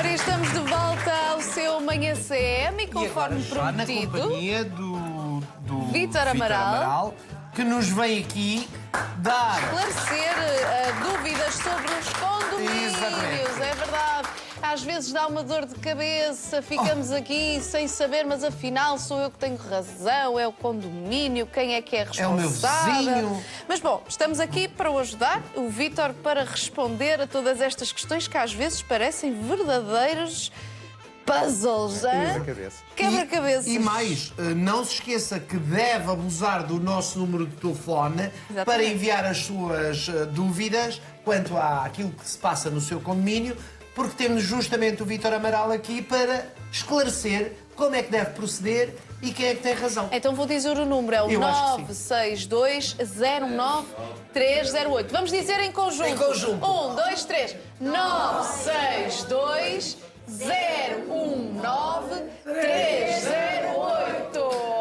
dia, estamos de volta ao seu Manhã CM e conforme já na prometido, companhia do Vítor Amaral, que nos vem aqui dar... esclarecer dúvidas sobre os condomínios. Exatamente. É verdade. Às vezes dá uma dor de cabeça, ficamos aqui sem saber, mas afinal sou eu que tenho razão, é o condomínio, quem é que é responsável? É o meu vizinho. Mas bom, estamos aqui para o ajudar, o Vítor, para responder a todas estas questões que às vezes parecem verdadeiros puzzles, hein? Quebra-cabeças. E mais, não se esqueça que deve abusar do nosso número de telefone. Exatamente. Para enviar as suas dúvidas quanto àquilo que se passa no seu condomínio, porque temos justamente o Vítor Amaral aqui para esclarecer como é que deve proceder e quem é que tem razão. Então vou dizer o número, é o Eu acho que 962-09308. Vamos dizer em conjunto. Em conjunto. 1, 2, 3. 962-019-308.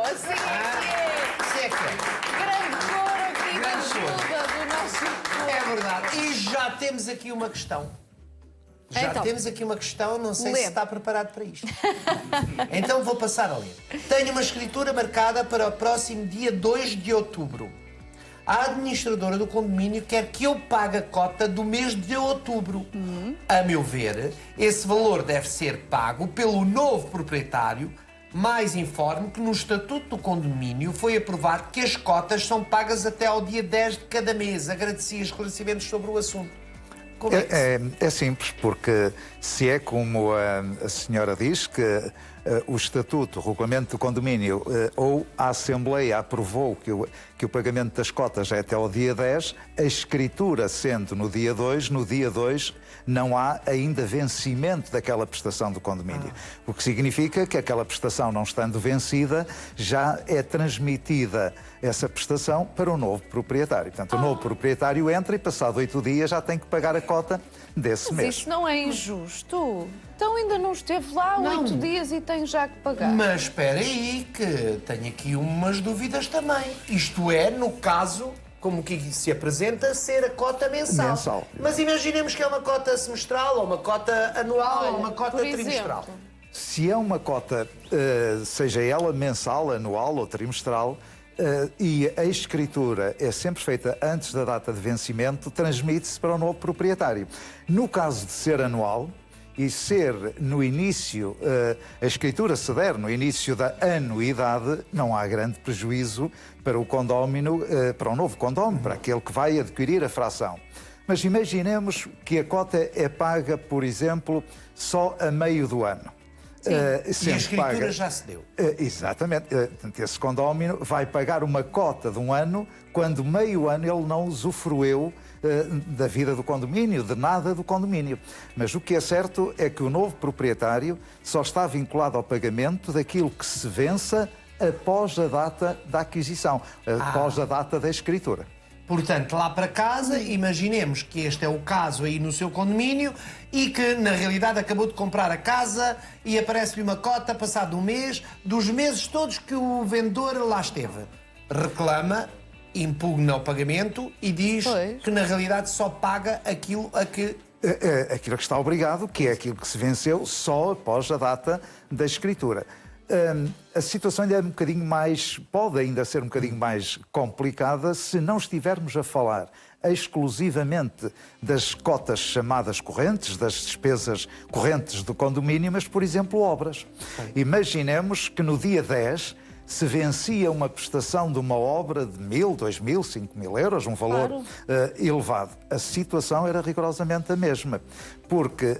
Assim Isso é que é. Grande coro aqui de Grande coro. ajuda do nosso povo. É verdade. E já temos aqui uma questão. Então. Temos aqui uma questão, não sei Lê. se está preparado para isto. Então vou passar a ler. Tenho uma escritura marcada para o próximo dia 2 de outubro. A administradora do condomínio quer que eu pague a cota do mês de outubro. A meu ver, esse valor deve ser pago pelo novo proprietário, mas informo que no estatuto do condomínio foi aprovado que as cotas são pagas até ao dia 10 de cada mês. Agradecia esclarecimentos sobre o assunto. Como é que É simples, porque se é como a senhora diz, que o estatuto, o regulamento do condomínio ou a Assembleia aprovou que o pagamento das cotas é até ao dia 10, a escritura sendo no dia 2 não há ainda vencimento daquela prestação do condomínio. O que significa que aquela prestação não estando vencida, já é transmitida essa prestação para o novo proprietário. Portanto, o novo proprietário entra e passado 8 dias já tem que pagar a cota desse Mas mês. isso não é injusto. Então ainda não esteve lá Não. 8 dias e tem já que pagar. Mas espera aí, que tenho aqui umas dúvidas também. Isto é, no caso, como que se apresenta, ser a cota mensal. Mensal. Mas imaginemos que é uma cota semestral, ou uma cota anual, Olha, ou uma cota por trimestral. exemplo. Se é uma cota, seja ela mensal, anual ou trimestral, e a escritura é sempre feita antes da data de vencimento, transmite-se para o novo proprietário. No caso de ser anual e ser no início, a escritura se der no início da anuidade, não há grande prejuízo para o condómino, para o novo condómino, para aquele que vai adquirir a fração. Mas imaginemos que a cota é paga, por exemplo, só a meio do ano. E a Sempre escritura paga. já se deu. Exatamente. Portanto, esse condómino vai pagar uma cota de um ano quando meio ano ele não usufruiu da vida do condomínio, de nada do condomínio. Mas o que é certo é que o novo proprietário só está vinculado ao pagamento daquilo que se vença após a data da aquisição, após a data da escritura. Portanto, lá para casa, imaginemos que este é o caso aí no seu condomínio e que, na realidade, acabou de comprar a casa e aparece-lhe uma cota, passado um mês, dos meses todos que o vendedor lá esteve. Reclama, impugna o pagamento e diz que, na realidade, só paga aquilo a que... Aquilo que está obrigado, que é aquilo que se venceu só após a data da escritura. A situação ainda é um bocadinho mais, pode ainda ser um bocadinho mais complicada se não estivermos a falar exclusivamente das cotas chamadas correntes, das despesas correntes do condomínio, mas, por exemplo, obras. Imaginemos que no dia 10 se vencia uma prestação de uma obra de 1.000, 2.000, 5.000 euros, um valor elevado. A situação era rigorosamente a mesma, porque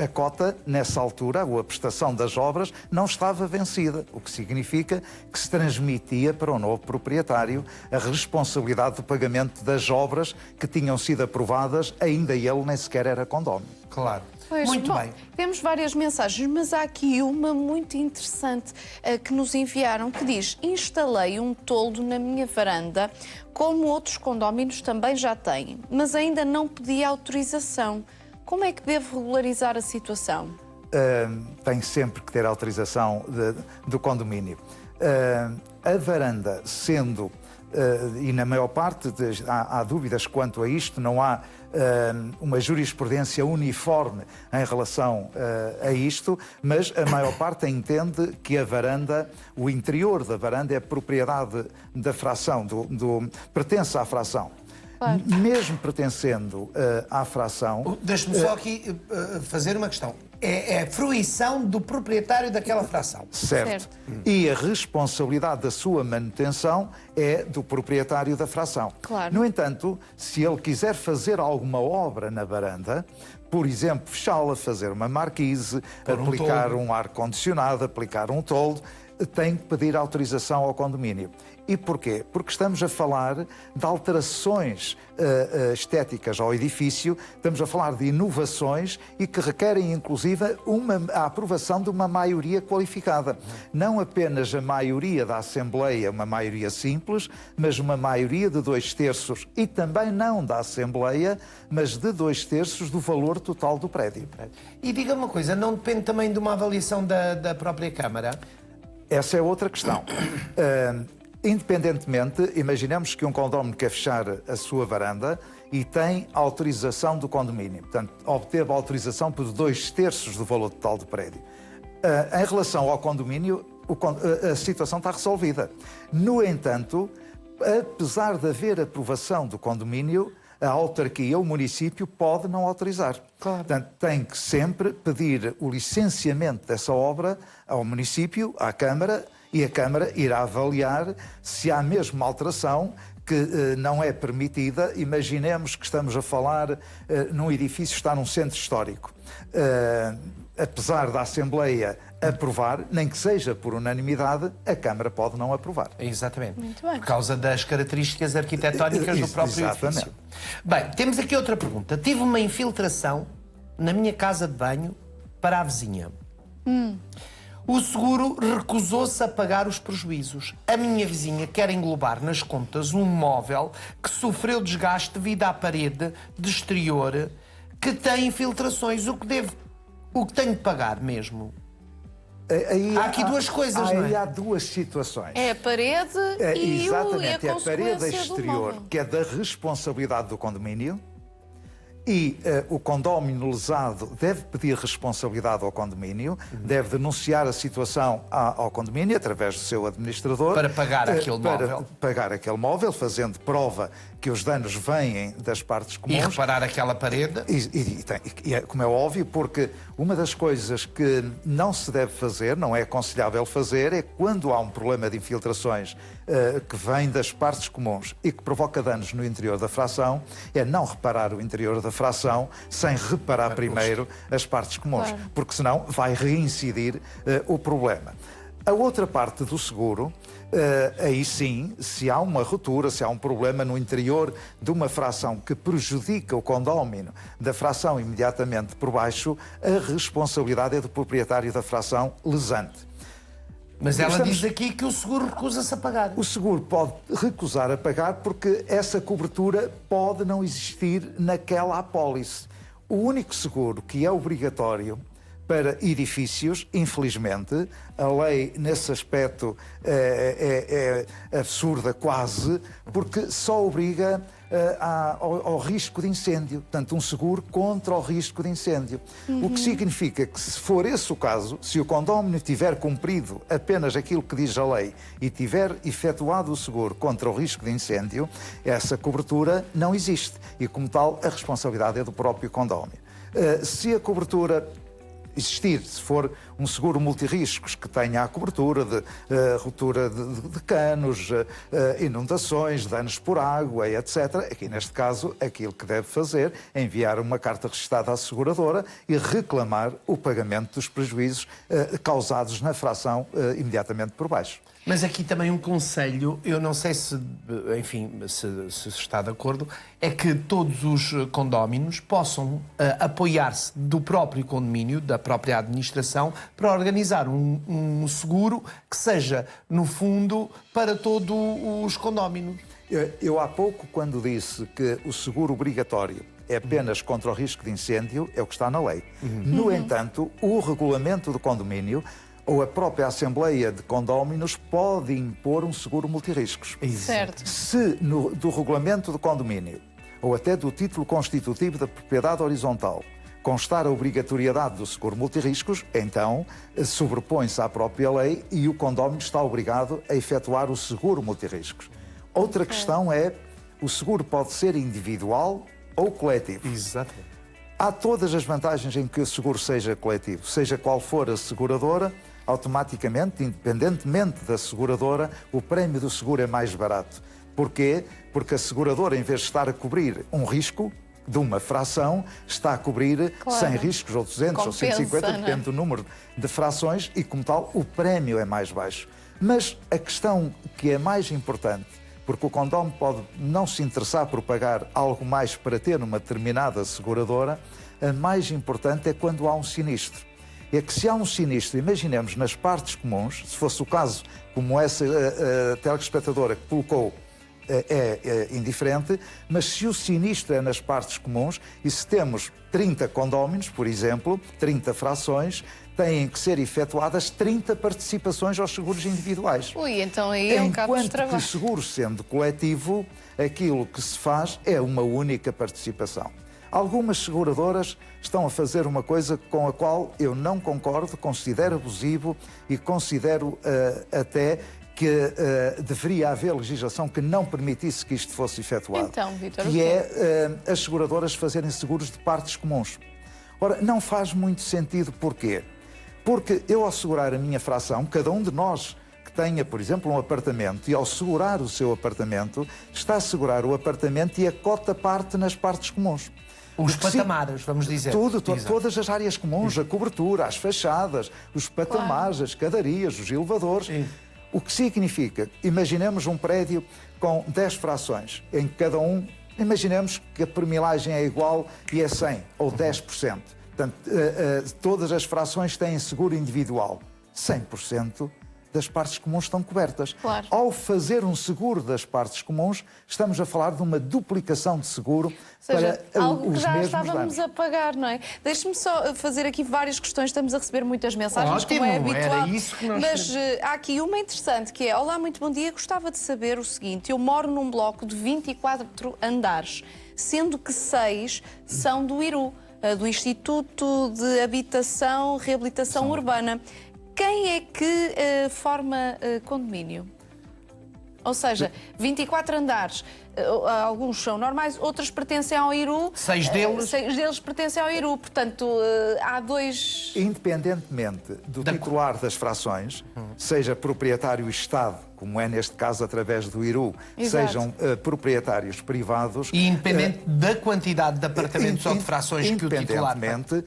a cota, nessa altura, ou a prestação das obras, não estava vencida, o que significa que se transmitia para o novo proprietário a responsabilidade do pagamento das obras que tinham sido aprovadas, ainda ele nem sequer era condómino. Claro. Pois, Muito bom, bem. temos várias mensagens, mas há aqui uma muito interessante que nos enviaram, que diz: instalei um toldo na minha varanda, como outros condóminos também já têm, mas ainda não pedi autorização. Como é que devo regularizar a situação? Tem sempre que ter autorização do condomínio. A varanda, sendo, e na maior parte há dúvidas quanto a isto, não há uma jurisprudência uniforme em relação a isto, mas a maior parte entende que a varanda, o interior da varanda é propriedade da fração, pertence à fração. Claro. Mesmo pertencendo à fração... Deixe-me só aqui fazer uma questão. É a fruição do proprietário daquela fração. Certo. E a responsabilidade da sua manutenção é do proprietário da fração. Claro. No entanto, se ele quiser fazer alguma obra na varanda, por exemplo, fechá-la, fazer uma marquise, aplicar um ar-condicionado, aplicar um toldo, tem que pedir autorização ao condomínio. E porquê? Porque estamos a falar de alterações estéticas ao edifício, estamos a falar de inovações e que requerem, inclusive, a aprovação de uma maioria qualificada. Não apenas a maioria da Assembleia, uma maioria simples, mas uma maioria de 2/3 e também não da Assembleia, mas de 2/3 do valor total do prédio. E diga uma coisa, não depende também de uma avaliação da própria Câmara? Essa é outra questão. Independentemente, imaginemos que um condomínio quer fechar a sua varanda e tem autorização do condomínio. Portanto, obteve a autorização por 2/3 do valor total do prédio. Em relação ao condomínio, a situação está resolvida. No entanto, apesar de haver aprovação do condomínio, a autarquia, o município, pode não autorizar. Claro. Portanto, tem que sempre pedir o licenciamento dessa obra ao município, à Câmara, e a Câmara irá avaliar se há mesmo alteração que não é permitida. Imaginemos que estamos a falar num edifício que está num centro histórico. Apesar da Assembleia aprovar, nem que seja por unanimidade, a Câmara pode não aprovar. Exatamente. Muito bem. Por causa das características arquitetónicas do próprio edifício. Bem, temos aqui outra pergunta. Tive uma infiltração na minha casa de banho para a vizinha. O seguro recusou-se a pagar os prejuízos. A minha vizinha quer englobar nas contas um móvel que sofreu desgaste devido à parede de exterior que tem infiltrações. O que tenho de pagar mesmo? Há aqui duas coisas, não é? Há duas situações. É a parede e exatamente, a é a parede consequência do exterior, móvel. que é da responsabilidade do condomínio, e o condómino lesado deve pedir responsabilidade ao condomínio, deve denunciar a situação ao condomínio através do seu administrador. Para pagar aquele móvel. Para pagar aquele móvel, fazendo prova que os danos vêm das partes comuns. E reparar aquela parede. E como é óbvio, porque uma das coisas que não se deve fazer, não é aconselhável fazer, é quando há um problema de infiltrações que vem das partes comuns e que provoca danos no interior da fração, é não reparar o interior da fração sem reparar primeiro as partes comuns, Claro. porque senão vai reincidir o problema. A outra parte do seguro, aí sim, se há uma ruptura, se há um problema no interior de uma fração que prejudica o condómino da fração imediatamente por baixo, a responsabilidade é do proprietário da fração lesante. Mas ela diz aqui que o seguro recusa-se a pagar. O seguro pode recusar a pagar porque essa cobertura pode não existir naquela apólice. O único seguro que é obrigatório para edifícios, infelizmente, a lei nesse aspecto é absurda quase, porque só obriga ao risco de incêndio. Portanto, um seguro contra o risco de incêndio. O que significa que, se for esse o caso, se o condómino tiver cumprido apenas aquilo que diz a lei e tiver efetuado o seguro contra o risco de incêndio, essa cobertura não existe. E, como tal, a responsabilidade é do próprio condómino. Se a cobertura existir, se for um seguro multirriscos que tenha a cobertura de ruptura de canos, inundações, danos por água, etc. Aqui, neste caso, aquilo que deve fazer é enviar uma carta registada à seguradora e reclamar o pagamento dos prejuízos causados na fração imediatamente por baixo. Mas aqui também um conselho, eu não sei se, enfim, se está de acordo, é que todos os condóminos possam apoiar-se do próprio condomínio, da própria administração, para organizar um seguro que seja, no fundo, para todos os condóminos. Eu há pouco, quando disse que o seguro obrigatório é apenas contra o risco de incêndio, é o que está na lei. No entanto, o regulamento do condomínio ou a própria Assembleia de Condóminos pode impor um seguro multirriscos. Certo. Se do regulamento do condomínio ou até do título constitutivo da propriedade horizontal, constar a obrigatoriedade do seguro multirriscos, então sobrepõe-se à própria lei e o condómino está obrigado a efetuar o seguro multirriscos. Outra questão é, o seguro pode ser individual ou coletivo. Exatamente. Há todas as vantagens em que o seguro seja coletivo. Seja qual for a seguradora, automaticamente, independentemente da seguradora, o prémio do seguro é mais barato. Porquê? Porque a seguradora, em vez de estar a cobrir um risco de uma fração, está a cobrir 100 riscos, ou 200, ou 150, depende do número de frações, e como tal, o prémio é mais baixo. Mas a questão que é mais importante, porque o condómino pode não se interessar por pagar algo mais para ter uma determinada seguradora, a mais importante é quando há um sinistro. É que se há um sinistro, imaginemos nas partes comuns, se fosse o caso como essa telespectadora que colocou, é indiferente, mas se o sinistro é nas partes comuns e se temos 30 condóminos, por exemplo, 30 frações, têm que ser efetuadas 30 participações aos seguros individuais. Ui, então aí é um cabo de trabalho. Enquanto que o seguro sendo coletivo, aquilo que se faz é uma única participação. Algumas seguradoras estão a fazer uma coisa com a qual eu não concordo, considero abusivo e considero até que deveria haver legislação que não permitisse que isto fosse efetuado. Então, Vítor, que é as seguradoras fazerem seguros de partes comuns. Ora, não faz muito sentido. Porquê? Porque eu, ao segurar a minha fração, cada um de nós que tenha, por exemplo, um apartamento, e ao segurar o seu apartamento, está a segurar o apartamento e a cota parte nas partes comuns. Os patamares, vamos dizer. Todas as áreas comuns, a cobertura, as fachadas, os patamares, as escadarias, os elevadores. Sim. O que significa, imaginemos um prédio com 10 frações, em que cada um, imaginemos que a permilagem é igual e é 100 ou 10%. Portanto, todas as frações têm seguro individual. 100% das partes comuns estão cobertas. Claro. Ao fazer um seguro das partes comuns, estamos a falar de uma duplicação de seguro para algo os que já mesmos estávamos danos. a pagar, não é? Deixe-me só fazer aqui várias questões, estamos a receber muitas mensagens, Ótimo, como é habitual. era isso que nós Mas há aqui uma interessante que é: olá, muito bom dia, gostava de saber o seguinte: eu moro num bloco de 24 andares, sendo que 6 são do IRU, do Instituto de Habitação e Reabilitação Urbana. Quem é que forma condomínio? Ou seja, 24 andares, alguns são normais, outros pertencem ao IRU. 6 deles? 6 deles pertencem ao IRU, portanto, há 2... Independentemente do titular das frações, seja proprietário Estado, como é neste caso através do IRU, Exato. sejam proprietários privados... E independente da quantidade de apartamentos ou de frações que o titular tem. Independentemente,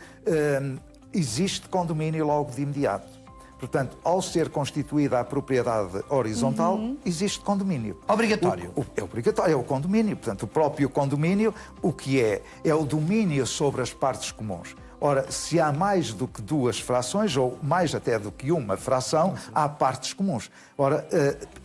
existe condomínio logo de imediato. Portanto, ao ser constituída a propriedade horizontal, existe condomínio. Obrigatório. É obrigatório, é o condomínio. Portanto, o próprio condomínio, o que é o domínio sobre as partes comuns. Ora, se há mais do que 2 frações, ou mais até do que uma fração, há partes comuns. Ora,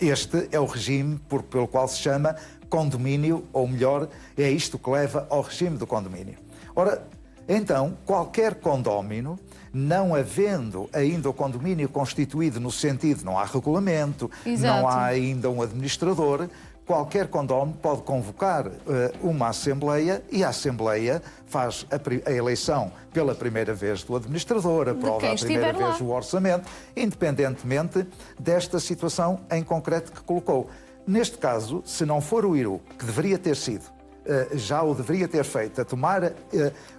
este é o regime pelo qual se chama condomínio, ou melhor, é isto que leva ao regime do condomínio. Ora, então, qualquer condómino, não havendo ainda o condomínio constituído no sentido, não há regulamento, Exato. não há ainda um administrador, qualquer condómino pode convocar uma assembleia e a assembleia faz a eleição pela primeira vez do administrador, aprova a primeira vez o orçamento, independentemente desta situação em concreto que colocou. Neste caso, se não for o IRU, que deveria ter sido, já o deveria ter feito, a tomar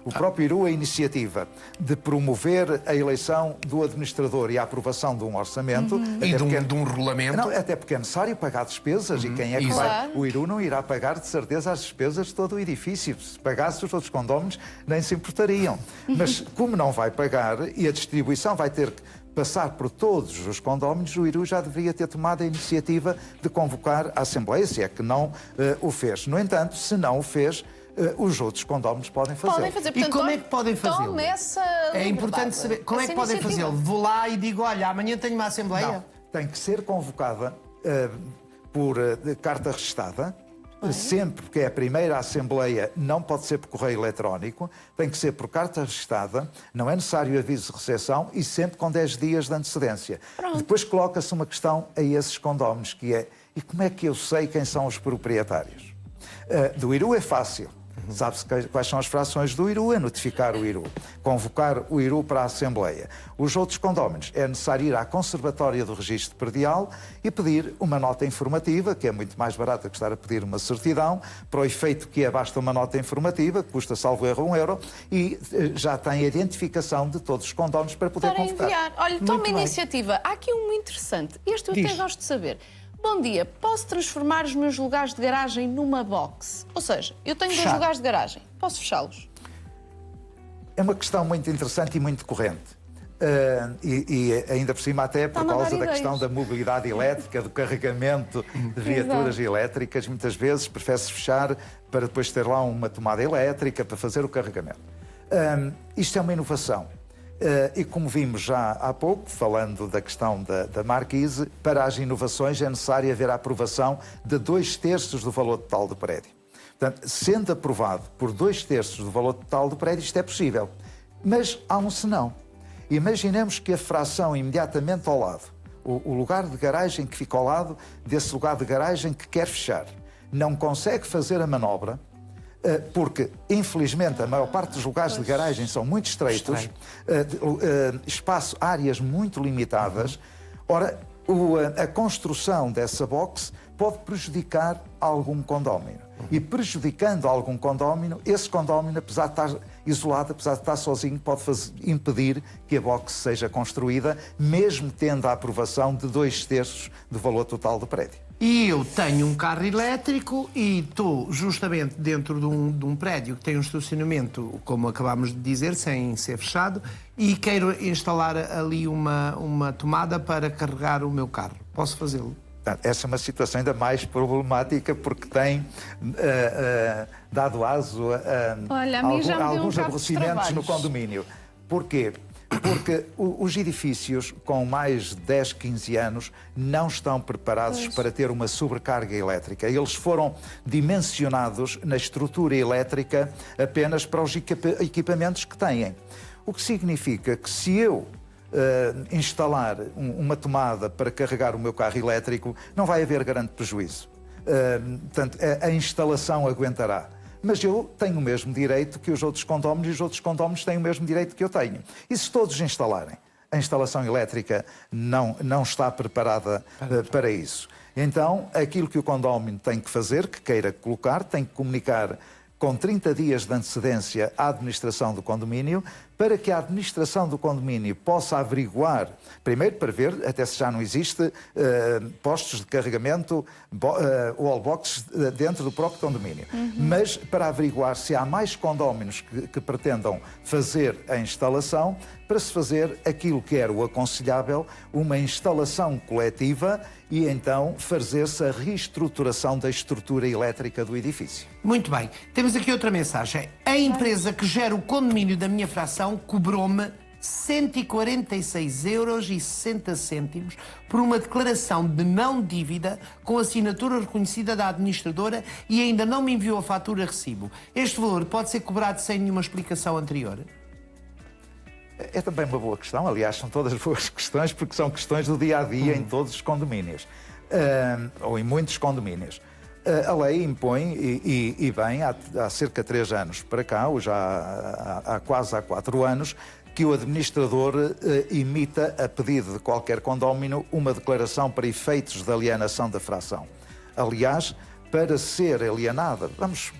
o próprio IRU a iniciativa de promover a eleição do administrador e a aprovação de um orçamento. E de um regulamento. Não, até porque é necessário pagar despesas e quem é que vai? O IRU não irá pagar de certeza as despesas de todo o edifício. Se pagasse os outros condóminos, nem se importariam. Mas como não vai pagar e a distribuição vai ter que passar por todos os condóminos, o IRU já deveria ter tomado a iniciativa de convocar a Assembleia, se é que não o fez. No entanto, se não o fez, os outros condóminos podem fazê-lo. Podem fazer. Portanto, E como é que podem fazê-lo? É importante saber como é que podem fazê-lo. Vou lá e digo, olha, amanhã tenho uma Assembleia. Não, tem que ser convocada por carta registada. Sempre que é a primeira Assembleia, não pode ser por correio eletrónico, tem que ser por carta registada, não é necessário aviso de recepção e sempre com 10 dias de antecedência. Pronto. Depois coloca-se uma questão a esses condóminos, que é: e como é que eu sei quem são os proprietários? Do IRU é fácil. Sabe-se quais são as frações do IRU, é notificar o IRU, convocar o IRU para a Assembleia. Os outros condóminos é necessário ir à Conservatória do Registro Predial e pedir uma nota informativa, que é muito mais barata que estar a pedir uma certidão, para o efeito que basta uma nota informativa, que custa, salvo erro, €1, e já tem a identificação de todos os condóminos para poder Para convocar. enviar. Olha, toma iniciativa. Há aqui um interessante. Este eu até gosto de saber. Bom dia, posso transformar os meus lugares de garagem numa box? Ou seja, eu tenho 2 lugares de garagem. Posso fechá-los? É uma questão muito interessante e muito corrente. E ainda por cima até por Está-me a dar causa da ideias. questão da mobilidade elétrica, do carregamento de viaturas elétricas. Muitas vezes prefere-se fechar para depois ter lá uma tomada elétrica para fazer o carregamento. Isto é uma inovação. E como vimos já há pouco, falando da questão da marquise, para as inovações é necessário haver a aprovação de 2/3 do valor total do prédio. Portanto, sendo aprovado por 2/3 do valor total do prédio, isto é possível. Mas há um senão. Imaginemos que a fração imediatamente ao lado, o lugar de garagem que fica ao lado desse lugar de garagem que quer fechar, não consegue fazer a manobra, porque, infelizmente, a maior parte dos lugares de garagem são muito estreitos, áreas muito limitadas. Ora, a construção dessa box pode prejudicar algum condómino. E prejudicando algum condómino, esse condómino, apesar de estar isolado, apesar de estar sozinho, pode impedir que a box seja construída, mesmo tendo a aprovação de 2/3 do valor total do prédio. E eu tenho um carro elétrico e estou justamente dentro de um prédio que tem um estacionamento, como acabámos de dizer, sem ser fechado, e quero instalar ali uma tomada para carregar o meu carro. Posso fazê-lo? Essa é uma situação ainda mais problemática porque tem dado aso a alguns aborrecimentos no condomínio. Porquê? Porque os edifícios com mais de 10, 15 anos não estão preparados para ter uma sobrecarga elétrica. Eles foram dimensionados na estrutura elétrica apenas para os equipamentos que têm. O que significa que se eu instalar uma tomada para carregar o meu carro elétrico, não vai haver grande prejuízo. Portanto, a instalação aguentará. Mas eu tenho o mesmo direito que os outros condóminos e os outros condóminos têm o mesmo direito que eu tenho. E se todos instalarem? A instalação elétrica não está preparada para isso. Então, aquilo que o condómino tem que fazer, que queira colocar, tem que comunicar com 30 dias de antecedência à administração do condomínio, para que a administração do condomínio possa averiguar, primeiro para ver até se já não existe postos de carregamento, wallboxes dentro do próprio condomínio, mas para averiguar se há mais condóminos que pretendam fazer a instalação, para se fazer aquilo que era o aconselhável, uma instalação coletiva e então fazer-se a reestruturação da estrutura elétrica do edifício. Muito bem. Temos aqui outra mensagem. A empresa que gera o condomínio da minha fração cobrou-me 146,60 € por uma declaração de não dívida com assinatura reconhecida da administradora e ainda não me enviou a fatura recibo. Este valor pode ser cobrado sem nenhuma explicação anterior? É também uma boa questão, aliás, são todas boas questões, porque são questões do dia-a-dia em todos os condomínios, ou em muitos condomínios. A lei impõe, e bem, há cerca de 3 anos para cá, ou já há quase 4 anos, que o administrador imita, a pedido de qualquer condómino, uma declaração para efeitos de alienação da fração. Aliás, para ser alienada, vamos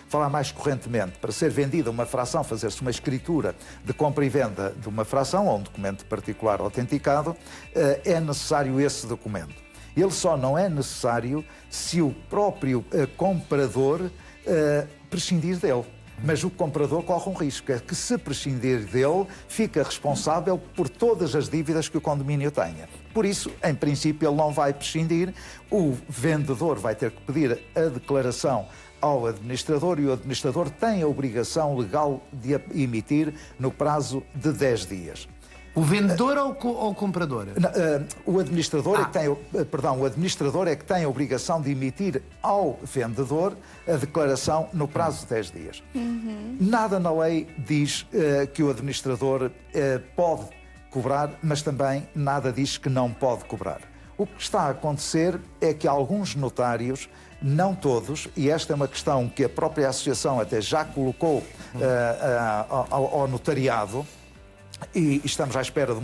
falar mais correntemente, para ser vendida uma fração, fazer-se uma escritura de compra e venda de uma fração, ou um documento particular autenticado, é necessário esse documento. Ele só não é necessário se o próprio comprador prescindir dele. Mas o comprador corre um risco, é que se prescindir dele, fica responsável por todas as dívidas que o condomínio tenha. Por isso, em princípio, ele não vai prescindir, o vendedor vai ter que pedir a declaração ao administrador e o administrador tem a obrigação legal de a emitir no prazo de 10 dias. O vendedor ou o comprador? O administrador o administrador é que tem a obrigação de emitir ao vendedor a declaração no prazo de 10 dias. Nada na lei diz que o administrador pode cobrar, mas também nada diz que não pode cobrar. O que está a acontecer é que alguns notários Não todos, e esta é uma questão que a própria Associação até já colocou ao notariado, e estamos à espera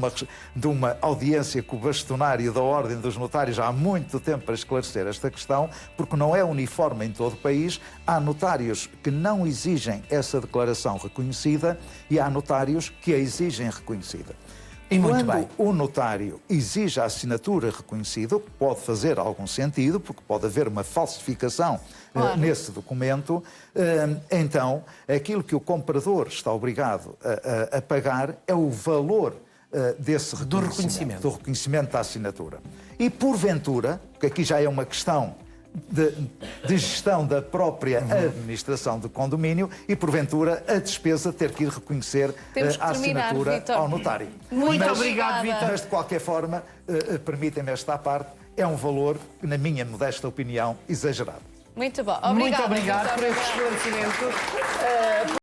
de uma audiência com o bastonário da Ordem dos Notários há muito tempo para esclarecer esta questão, porque não é uniforme em todo o país. Há notários que não exigem essa declaração reconhecida e há notários que a exigem reconhecida. E muito Quando bem. o notário exige a assinatura reconhecida, pode fazer algum sentido, porque pode haver uma falsificação nesse documento, então aquilo que o comprador está obrigado a pagar é o valor desse reconhecimento, do reconhecimento da assinatura. E porventura, porque aqui já é uma questão de gestão da própria administração do condomínio, e porventura a despesa ter que ir reconhecer a assinatura ao notário. Muito obrigado, Vítor. Mas de qualquer forma, permitem-me esta parte, é um valor, na minha modesta opinião, exagerado. Muito bom. Muito obrigado por esse esclarecimento.